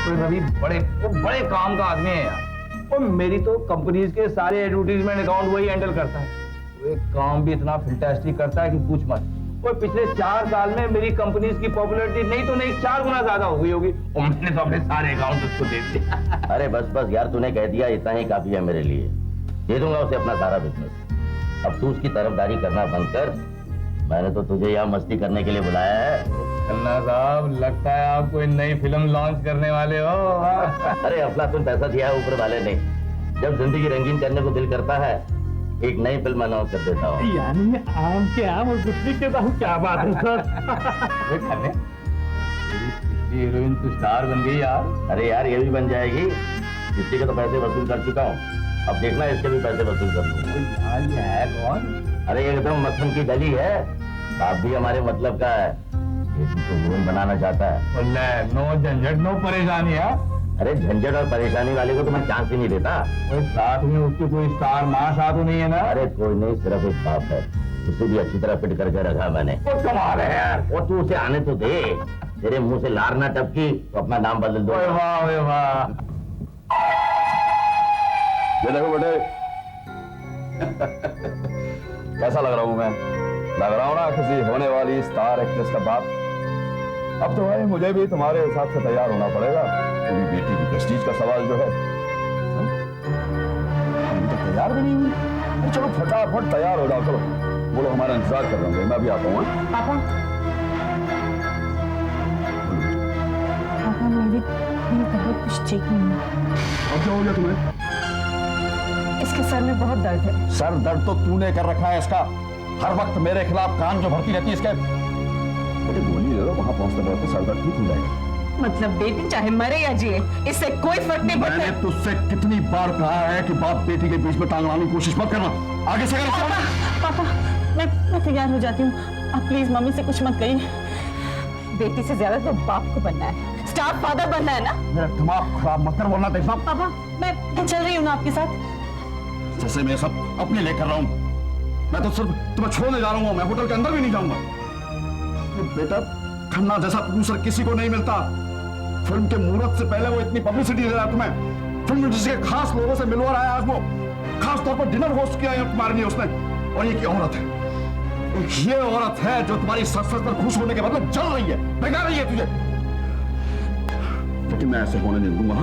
रवि वो बड़े काम का आदमी है यार। और मेरी तो कंपनीज के सारे एडवर्टीजमेंट अकाउंट वही हैंडल करता है। वो एक काम भी इतना फैंटास्टिक करता है कि पूछ मत। और पिछले 4 साल में मेरी कंपनीज की पॉपुलैरिटी नहीं तो नहीं 4 गुना ज्यादा हो गई होगी। और मैंने तो अपने सारे अकाउंट उसको दे दिए। अरे बस बस यार, तूने कह दिया इतना ही काफी है मेरे लिए। दे दूंगा उसे अपना सारा बिजनेस। अब तू उसकी तरफदारी करना बंद कर। मैंने तो तुझे यहाँ मस्ती करने के लिए बुलाया है। खन्ना साहब, लगता है आप कोई नई फिल्म लॉन्च करने वाले हो। अरे अफलातून पैसा दिया है ऊपर वाले ने। जब जिंदगी रंगीन करने को दिल करता है, एक नई फिल्म अनाउंस कर देता हूँ। यानी आम के आम और गुठली के दाहू, क्या बात है सर। हीरोइन तो स्टार बन गई यार। अरे यार, ये भी बन जाएगी। इसके तो पैसे वसूल कर चुका हूँ, अब देखना इसके भी पैसे वसूल कर लूंगा। यार ये है कौन? अरे एकदम मक्खन की गली है। आप भी हमारे मतलब का है। तो हीरोइन बनाना चाहता है। नो झंझट नो परेशानी है। अरे झंझट और परेशानी वाले को तो मैं चांस ही नहीं देता। साथ में उसकी कोई स्टार माँ तो नहीं है ना? अरे कोई नहीं, सिर्फ एक बाप है। उसे भी अच्छी तरह फिट करके रखा मैंने। वो कमाल है यार। वो तू उसे आने तो दे। तेरे मुंह से लार ना टपकी तो अपना नाम बदल दो। वाह वाह। ये देखो बेटे, कैसा लग रहा हूं मैं? लग रहा हूं ना किसी होने वाली स्टार एक्ट्रेस का बाप। अब तो भाई मुझे भी तुम्हारे हिसाब से तैयार होना पड़ेगा, क्योंकि बेटी की प्रेस्टीज का सवाल जो है। अभी तो तैयार भी नहीं हुई। अरे चलो फटाफट तैयार हो जाओ। चलो वो लोग हमारा इंतजार कर रहे होंगे, मैं भी आता हूँ। पापा, पापा मेरी तबीयत कुछ ठीक नहीं है। अब क्या हो गया तुम्हें? इसके सर में बहुत दर्द है। सर दर्द तो तूने कर रखा है इसका। हर वक्त मेरे खिलाफ कान जो भरती रहती है इसके। मुझे गोली ले लो, वहां पहुंचते पहुंचते सर दर्द ठीक हो जाएगा। मतलब बेटी चाहे मरे या जिए, इससे कोई फर्क नहीं पड़ता। मैंने तुझसे कितनी बार कहा है कि बाप बेटी के बीच में टांग लाने की कोशिश मत करना। आगे से कर। पापा, मैं तैयार हो जाती हूँ। आप प्लीज मम्मी से कुछ मत कहिए। बेटी से ज्यादा तो बाप को बनना है, स्टार फादर बनना है ना। मेरा दिमाग खराब मत कर, बोलना देखना। पापा, मैं चल रही हूँ ना आपके साथ। जैसे मैं सब अपने लिए कर रहा हूँ। मैं तो सिर्फ तुम्हें छोड़ने जा रहा हूँ, मैं होटल के अंदर भी नहीं जाऊंगा। बेटा, खन्ना जैसा प्रोड्यूसर किसी को नहीं मिलता। फिल्म के मुहूर्त से पहले वो इतनी पब्लिसिटी दे रहा है तुम्हें। फिल्म में जिसके खास लोगों से मिलवा रहा है, आज वो खास तौर पर डिनर होस्ट किया है तुम्हारे लिए उसने। और ये क्या औरत है? ये औरत है जो तुम्हारी सक्सेस पर खुश होने के मतलब जल रही है, बेकार रही है तुझे। लेकिन मैं ऐसे होने नहीं दूंगा।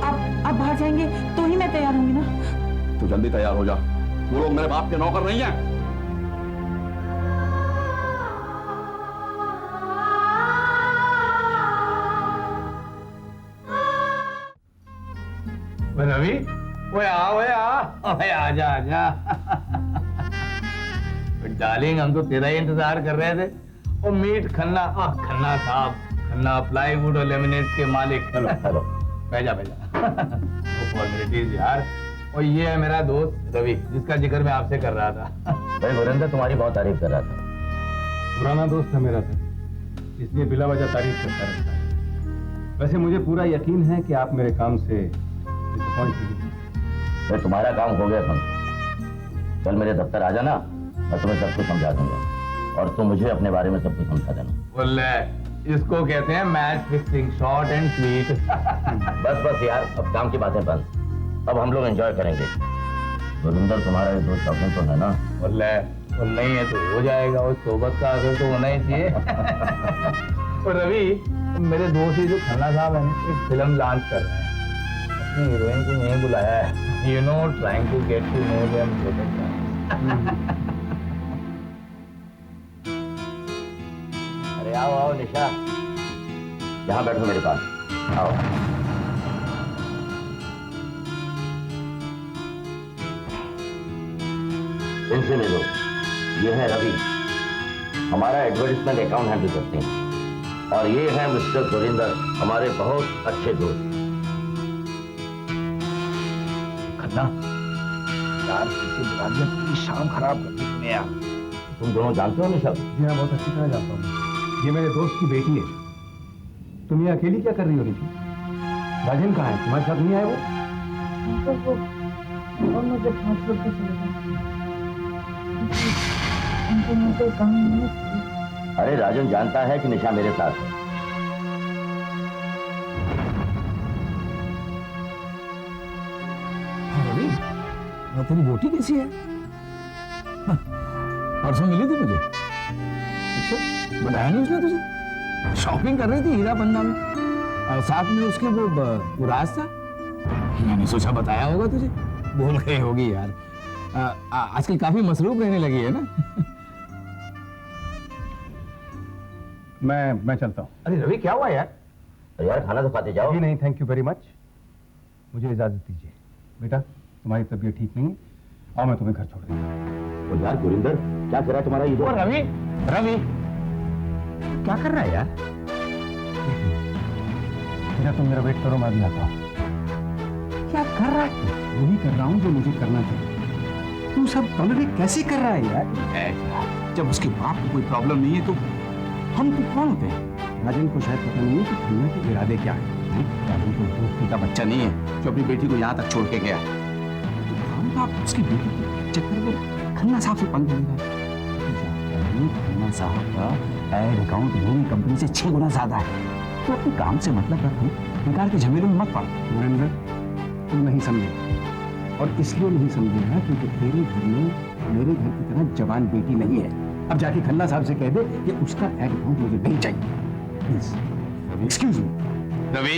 आप बाहर जाएंगे तो ही मैं तैयार होंगी ना। तो जल्दी तैयार हो जा। वो लोग मेरे बाप के नौकर नहीं हैं। रवि, ओए आजा आजा। डार्लिंग, हम तो तेरा ही इंतजार कर रहे थे। और मीट खन्ना, खन्ना साहब, खन्ना प्लाईवुड और लेमिनेट के मालिक। हेलो। भेजा फॉर्मेलिटीज यार। और ये है मेरा दोस्त रवि, जिसका जिक्र मैं आपसे कर रहा था। भाई गुरिंदर तुम्हारी बहुत तारीफ कर रहा था। पुराना दोस्त है मेरा सर, इसलिए बिला वजह तारीफ करता रहता है। वैसे मुझे पूरा यकीन है कि आप मेरे काम से डिसअपॉइंट होंगे। तुम्हारा काम हो गया समझ। कल मेरे दफ्तर आ जाना, मैं तुम्हें सब कुछ समझा दूंगा। और तुम मुझे अपने बारे में सब कुछ समझा देना। बोले, इसको कहते हैं match fixing, short and sweet. बस बस यार, अब काम की बातें बंद। अब हम लोग एंजॉय करेंगे। गुरिंदर तुम्हारा ये दोस्त अपने तो है ना? बोले, और नहीं है तो हो जाएगा। और सोबत का असर तो होना ही चाहिए। और रवि, मेरे दोस्त ही जो खन्ना साहब है, एक फिल्म लॉन्च कर रहे हैं। अपनी हीरोइन को यहीं बुलाया है। You know, trying to get to know them. अरे आओ आओ निशा, यहाँ बैठो मेरे पास। आओ। इनसे मिलो। ये है रवि, हमारा एडवर्टाइजमेंट अकाउंट हैंडल करते हैं। और ये है मिस्टर गुरिंदर, हमारे बहुत अच्छे दोस्त। खन्ना यार, किसी बुरानियां पूरी शाम खराब कर दी तुमने यार। तुम दोनों जानते हो निशा? जी हाँ, बहुत अच्छी तरह जानता हूँ। ये मेरे दोस्त की बेटी है। तुम ये अकेली क्या कर रही हो निशा? राजन कहाँ है? तुम्हारे साथ नहीं आए वो? और मुझे 5 रुपए चले गए। मुझे काम नहीं। अरे राजन जानता है कि निशा मेरे साथ है। और तेरी बोटी कैसी है? परसों मिली थी मुझे। अच्छा, बताया नहीं उसने तुझे? शॉपिंग कर रही थी हीरा पन्ना में और साथ में उसके वो राज था। मैंने सोचा बताया होगा तुझे, भूल गई होगी यार। आजकल काफी मसरूफ रहने लगी है ना। मैं चलता हूँ। अरे रवि क्या हुआ यार? तो यार खाना तो खाते जाओ। जी नहीं, थैंक यू वेरी मच। मुझे इजाजत दीजिए। बेटा, तुम्हारी तबीयत ठीक नहीं है, आओ मैं तुम्हें घर छोड़ देता हूँ। और यार गुरिंदर, क्या करा तुम्हारा ये? ओ रवि, रवि क्या कर रहा है यार? बेटा तुम मेरा वेट करो, मैं अभी आता हूँ। क्या कर रहा है? वही कर रहा हूँ जो मुझे करना चाहिए। तू सब टॉलरेट कैसे कर रहा है यार? जब उसके बाप को कोई प्रॉब्लम नहीं है तो हम तो कौन होते हैं? राजन को शायद पता नहीं है कि खन्ना के इरादे क्या है। राजन को दोस्ती का बच्चा नहीं है जो अपनी बेटी को यहाँ तक छोड़ के गया। तो हम बाप उसकी बेटी के चक्कर में खन्ना साहब से पंगे ले रहा है। खन्ना साहब का एड अकाउंट मेरी कंपनी से 6 गुना ज्यादा है। तो अपने काम से मतलब रखो, बेकार के झमेले में मत पड़। नरेंद्र, तुम नहीं समझे, और इसलिए नहीं समझे ना क्योंकि तेरे घर में मेरे घर की तरह जवान बेटी नहीं है। अब जाके खन्ना साहब से कह दे कि उसका एड अकाउंट मुझे नहीं चाहिए। Please excuse me. रवि,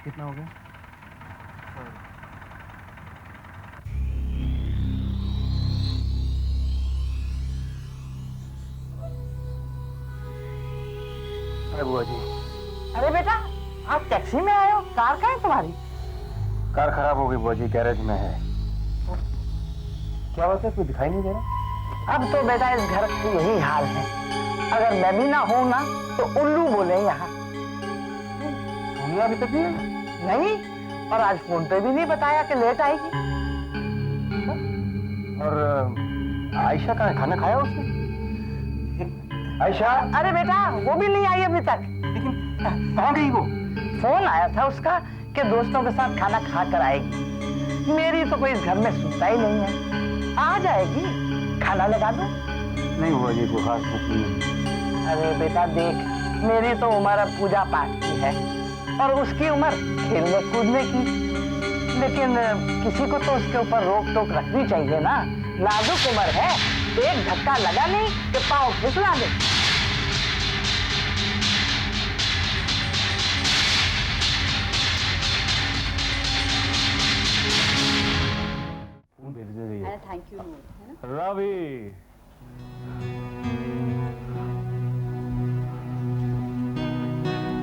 कितना हो गया? अरे बुआ जी, अरे बेटा, आप टैक्सी में आए हो? कार कहाँ है तुम्हारी? कार खराब हो गई बुआ जी, गैरेज में है। क्या बात है, कोई दिखाई नहीं दे रहा? अब तो बेटा इस घर की यही हाल है। अगर मैं भी ना हूं ना तो उल्लू बोले यहाँ। सोनिया अभी तक नहीं है? नहीं, और आज फोन पे भी नहीं बताया कि लेट आएगी। और आयशा कहाँ है? खाना खाया उसने? आयशा? अरे बेटा, वो भी नहीं आई अभी तक। लेकिन कहाँ गई वो? फोन आया था उसका कि दोस्तों के साथ खाना खा कर आएगी। मेरी तो कोई इस घर में सुनता ही नहीं है। आ जाएगी, खाना लगा दो। नहीं बुआ जी, कोई खास भूख नहीं है। अरे बेटा देख, मेरी तो उम्र अब पूजा पाठ की है और उसकी उम्र खेलने कूदने की। लेकिन किसी को तो उसके ऊपर रोक टोक रखनी चाहिए ना। नाजुक उम्र है, एक धक्का लगा नहीं कि पाँव फिसला दे। Thank you. Ravi,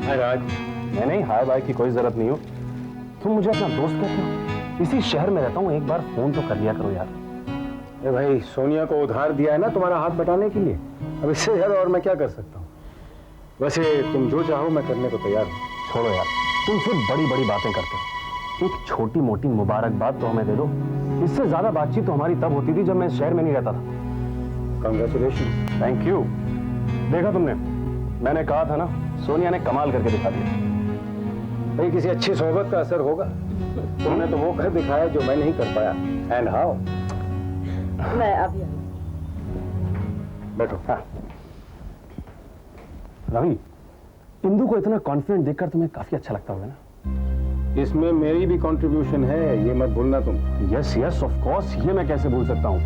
hi Raj. नहीं, हाय बाय की कोई जरूरत नहीं हो। तुम मुझे अपना दोस्त कहते हो, इसी शहर में रहता हूँ, एक बार फोन तो कर लिया करो यार। अरे भाई, सोनिया को उधार दिया है ना तुम्हारा हाथ बटाने के लिए, अब इससे ज्यादा और मैं क्या कर सकता हूँ। वैसे तुम जो चाहो मैं करने को तैयार हूँ। छोड़ो यार, तुम सिर्फ बड़ी बड़ी बातें करते हो। एक छोटी मोटी मुबारकबाद तो हमें दे दो। इससे ज्यादा बातचीत तो हमारी तब होती थी जब मैं इस शहर में नहीं रहता था। कांग्रेचुलेशन। Thank you. देखा तुमने, मैंने कहा था ना, सोनिया ने कमाल करके दिखा दिया। भाई किसी अच्छी सोहबत का असर होगा। तुमने तो वो कर दिखाया जो मैं नहीं कर पाया। And how? मैं अभी बैठो। हाँ रवि, इंदु को इतना कॉन्फिडेंट देखकर तुम्हें काफी अच्छा लगता होगा ना? इसमें मेरी भी कंट्रीब्यूशन है, ये मत भूलना तुम। यस यस ऑफ कोर्स, ये मैं कैसे भूल सकता हूँ।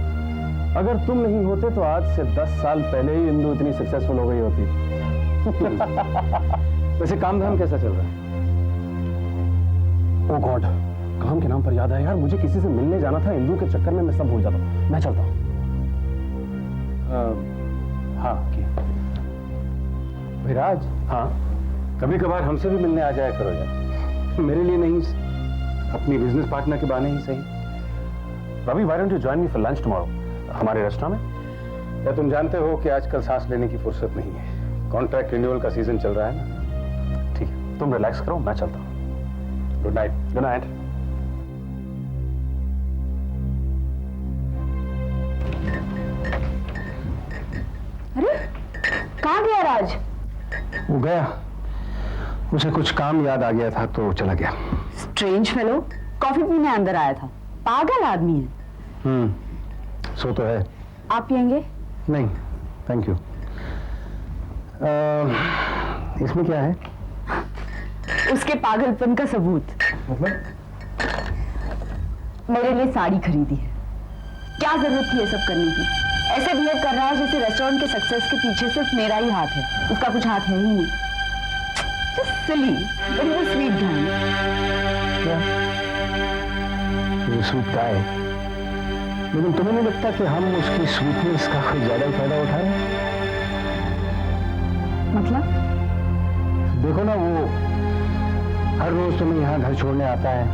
अगर तुम नहीं होते तो आज से 10 साल पहले ही इंदु इतनी सक्सेसफुल हो गई होती। वैसे काम धाम कैसा चल रहा है? ओह गॉड, काम के नाम पर याद आया यार, मुझे किसी से मिलने जाना था। इंदु के चक्कर में मैं सब भूल जाता हूँ। मैं चलता हूँ। हाँ विराज, हाँ कभी कभार हमसे भी मिलने आ जाया करो यार। मेरे लिए नहीं, अपनी बिजनेस पार्टनर के बहाने ही सही। Ravi, why don't you join me for lunch tomorrow हमारे रेस्टोरेंट में? या तुम जानते हो कि आजकल सांस लेने की फुर्सत नहीं है, कॉन्ट्रैक्ट रिन्यूअल का सीजन चल रहा है ना। ठीक है, तुम रिलैक्स करो, मैं चलता हूँ। Good night. Good night. अरे कहाँ गया राज? वो गया, उसे कुछ काम याद आ गया था तो चला गया। स्ट्रेंज फेलो, कॉफी पीने अंदर आया था। पागल आदमी है। सो तो है। आप पियेंगे? नहीं थैंक यू। इसमें क्या है? उसके पागलपन का सबूत। मतलब? मेरे लिए साड़ी खरीदी है। क्या जरूरत थी ये सब करने की? ऐसे बिहेव कर रहा है जैसे रेस्टोरेंट के सक्सेस के पीछे सिर्फ मेरा ही हाथ है, उसका कुछ हाथ है ही नहीं। Just silly, but he's a sweet guy. क्या? ये स्वीट का है, लेकिन तुम्हें नहीं लगता कि हम उसकी स्वीटनेस का कोई ज्यादा ही फायदा उठा रहे हैं? मतलब? देखो ना, वो हर रोज तुम्हें यहाँ घर छोड़ने आता है,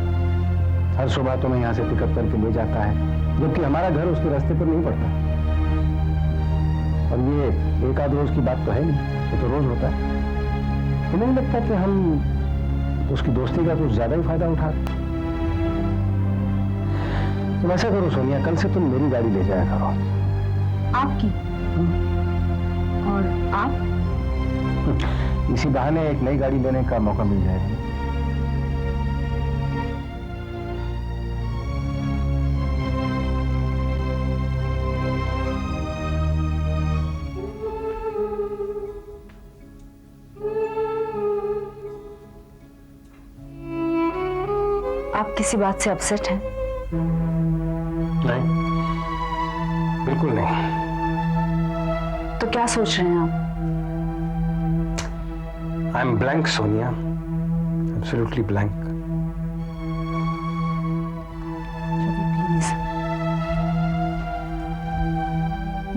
हर सुबह तुम्हें यहाँ से पिकअप करके ले जाता है, जबकि हमारा घर उसके रास्ते पर नहीं पड़ता। और ये एक आध रोज की बात तो है नहीं, ये तो रोज होता है। तुम्हें नहीं लगता कि हम उसकी दोस्ती का कुछ ज्यादा ही फायदा उठा रहे? तुम ऐसा करो सोनिया, कल से तुम मेरी गाड़ी ले जाया करो। आपकी? और आप? इसी बहाने एक नई गाड़ी लेने का मौका मिल जाएगा। आप किसी बात से अपसेट हैं? नहीं, बिल्कुल नहीं। तो क्या सोच रहे हैं आप? I am blank Sonia, absolutely blank. Please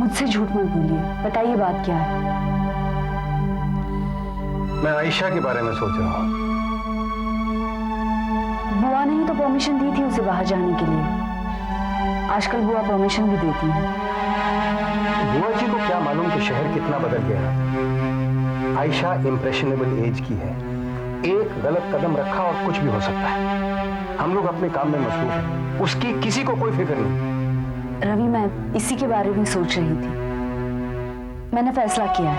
मुझसे झूठ मत बोलिए, बताइए बात क्या है? मैं आयशा के बारे में सोच रहा हूँ। बुआ ने ही तो परमिशन दी थी उसे बाहर जाने के लिए। आजकल बुआ परमिशन भी देती है। बुआ जी को क्या मालूम कि शहर कितना बदल गया है। आयशा इंप्रेशनेबल एज की है, एक गलत कदम रखा और कुछ भी हो सकता है। हम लोग अपने काम में मसरूफ हैं, उसकी किसी को कोई फिक्र नहीं। रवि, मैं इसी के बारे में सोच रही थी। मैंने फैसला किया है,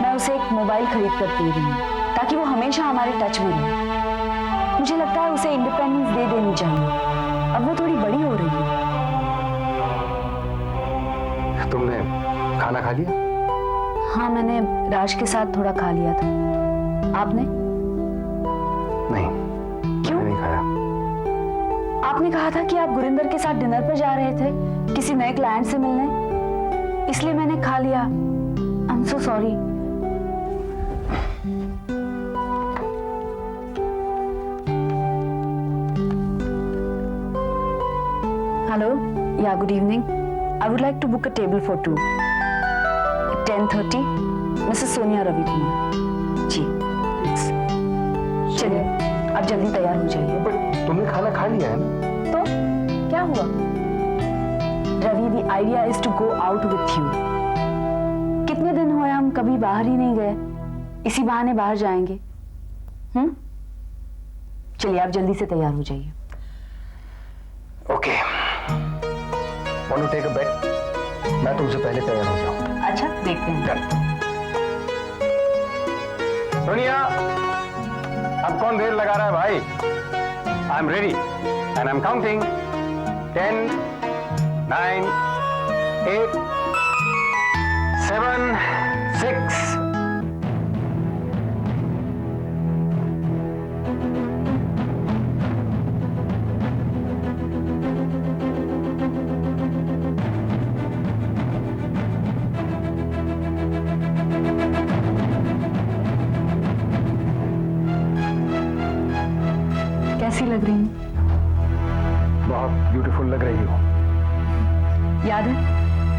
मैं उसे एक मोबाइल खरीद कर दे रही हूँ ताकि वो हमेशा हमारे टच में रहे। मुझे लगता है उसे इंडिपेंडेंस दे देनी चाहिए, अब वो थोड़ी बड़ी हो रही है। तुमने खाना खा लिया? हाँ, मैंने राज के साथ थोड़ा खा लिया था। आपने? नहीं। क्यों? मैंने नहीं खाया। आपने कहा था कि आप गुरिंदर के साथ डिनर पर जा रहे थे किसी नए क्लाइंट से मिलने, इसलिए मैंने खा लिया। I am so sorry. Hello, yeah, good evening. I would like to book a table for two. 10:30, Mrs. Sonia Ravi Kumar. जी, चलिए, आप जल्दी तैयार हो जाइए। बट तुमने खाना खा लिया है ना? तो क्या हुआ? Ravi, the idea is to go out with you. कितने दिन हुए हम कभी बाहर ही नहीं गए, इसी बहाने बाहर जाएंगे। चलिए, आप जल्दी से तैयार हो जाइए। Okay. Want to take a bet? मैं तुमसे पहले तैयार हो जाऊं। अच्छा, देखते हैं। सोनिया, अब कौन देर लगा रहा है भाई? I am ready and I am counting 10, 9, 8, 7, 6. कैसी लग रही हूँ? बहुत ब्यूटीफुल लग रही हो। याद है,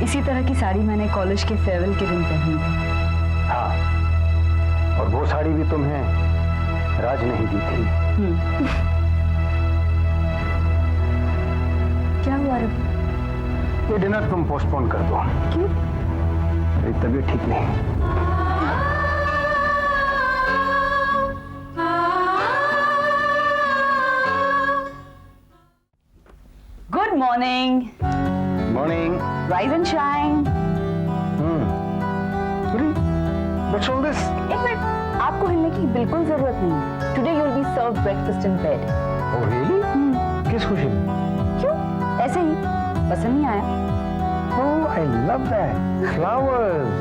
इसी तरह की साड़ी मैंने कॉलेज के फेयरवेल के दिन पहनी थी। हाँ, और वो साड़ी भी तुम्हें राज नहीं दी थी। क्या हुआ रवि? ये डिनर तुम पोस्टपोन कर दो। क्यों? मेरी तबीयत ठीक नहीं। Good morning. Morning. Rise and shine. What's all this? एक मिनट, आपको हिलने की बिल्कुल जरूरत नहीं। Today you will be served breakfast in bed. Oh really? किस खुशी में? क्यों? ऐसे ही पसंद नहीं आया। Oh, I love that. Flowers.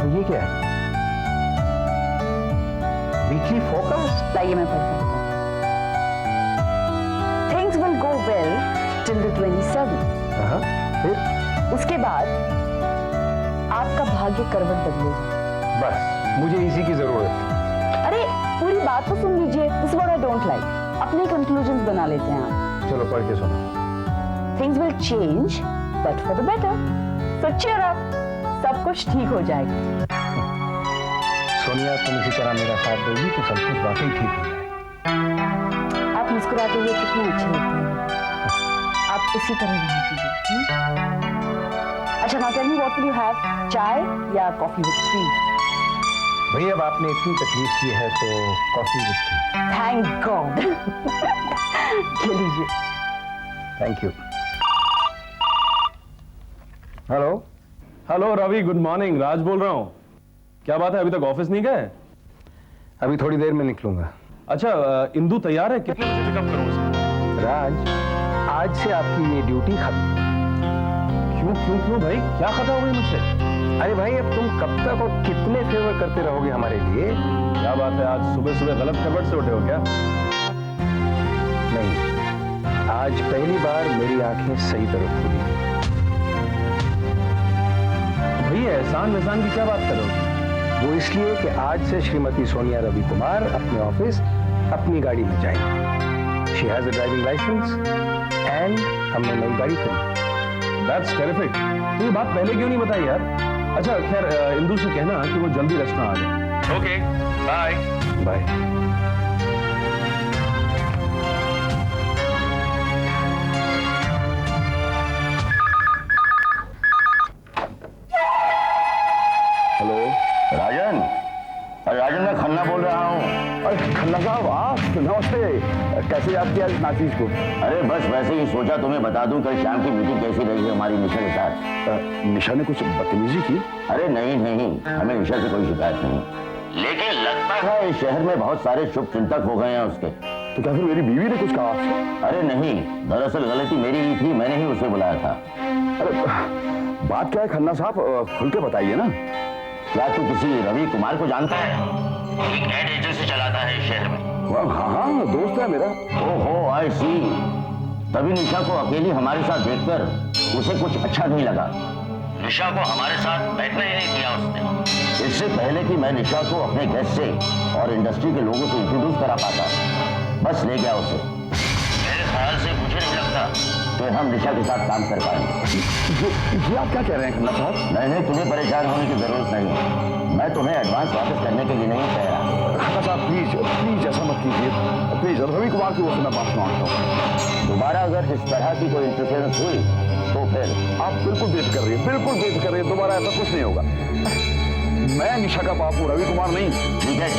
तो ये क्या है? Weekly forecast? लाइए मैं पढ़ता हूँ। Things will go well till the 27th. हाँ, फिर? उसके बाद आपका भाग्य करवट बदलेगा। बस मुझे इसी की जरूरत है। अरे पूरी बात तो सुन लीजिए। This is what I don't like. अपने कंक्लूजन्स बना लेते हैं आप। चलो पढ़ के सुनो। Things will change, but for the better. So cheer up. सब कुछ ठीक हो जाएगा। सोनिया, तुम इसी तरह मेरा साथ दोगी तो सब कुछ वाकई ठीक हो जाएगा। आप मुस्कुराते हुए कितने अच्छे लगते हैं। आप इसी तरह रहा कीजिए। अच्छा, now tell me what will you have? चाय या कॉफी विद क्रीम? भैया अब आपने इतनी तकलीफ की है तो coffee with tea. Thank God. ये लीजिए। Thank you. Hello. Hello Ravi, good morning. Raj बोल रहा हूँ। क्या बात है, अभी तक ऑफिस नहीं गए? अभी थोड़ी देर में निकलूंगा। अच्छा, इंदू तैयार है? कितने बजे पिकअप करूँ उसे? राज, आज से आपकी ये ड्यूटी खत्म। क्यों भाई, क्या खता हो गई मुझसे? अरे भाई, अब तुम कब तक और कितने फेवर करते रहोगे हमारे लिए? क्या बात है, आज सुबह सुबह गलत खबर से उठे हो क्या? नहीं, आज पहली बार मेरी आंखें सही तरफ खुली। भैया एहसान वहसान की क्या बात कर रहे हो? वो इसलिए कि आज से श्रीमती सोनिया रवि कुमार अपने ऑफिस अपनी गाड़ी में जाएंगी। She has a driving license and हमने नई गाड़ी खरीदी। That's terrific. तो ये बात पहले क्यों नहीं बताई यार? अच्छा खैर, इंदू से कहना कि वो जल्दी रेस्टोरेंट आ जाए। Okay, bye bye. Hello Rajan. अरे राजन, मैं खन्ना बोल रहा हूँ। अरे खन्ना साहब, आप नमस्ते। कैसे याद किया नाचीज को? अरे बस वैसे ही सोचा तुम्हें बता दूं कल शाम की मीटिंग कैसी रही है हमारी निशा के साथ। निशा ने कुछ बदतमीजी की? अरे नहीं, हमें निशा से कोई शिकायत नहीं, लेकिन लगता है इस शहर में बहुत सारे शुभ चिंतक हो गए हैं उसके। तो क्या फिर मेरी बीवी ने कुछ कहा आपसे? अरे नहीं, दरअसल गलती मेरी ही थी, मैंने ही उसे बुलाया था। अरे बात क्या है खन्ना साहब, खुल के बताइए ना। क्या तू किसी रवि कुमार को जानता है? एक एड एजेंसी चलाता है इस शहर में। हाँ, दोस्त है मेरा। ओहो, आई सी। तभी निशा को अकेली हमारे साथ देखकर उसे कुछ अच्छा नहीं लगा। निशा को हमारे साथ बैठना ही नहीं दिया उसने। इससे पहले कि मैं निशा को अपने गेस्ट से और इंडस्ट्री के लोगों से इंट्रोड्यूस करा पाता, बस ले गया उसे। मेरे ख्याल से मुझे नहीं लगता कि हम निशा के साथ काम कर पाएंगे। ये आप क्या कह रहे हैं खन्ना साहब? नहीं, तुम्हें परेशान होने की जरूरत नहीं। मैं तुम्हें एडवांस वापस करने के लिए नहीं कह रहा। खन्ना साहब प्लीज ऐसा मत कीजिए। प्लीज, रवि कुमार की ओर से मैं माफी मांगता हूँ। दोबारा अगर इस तरह की कोई इंटरफेरेंस हुई तो फिर आप बिल्कुल बेफिक्र रहिए, बिल्कुल बेफिक्र रहिए। दोबारा ऐसा कुछ नहीं होगा। मैं निशा का बाप हूँ, रवि कुमार नहीं। ठीक है,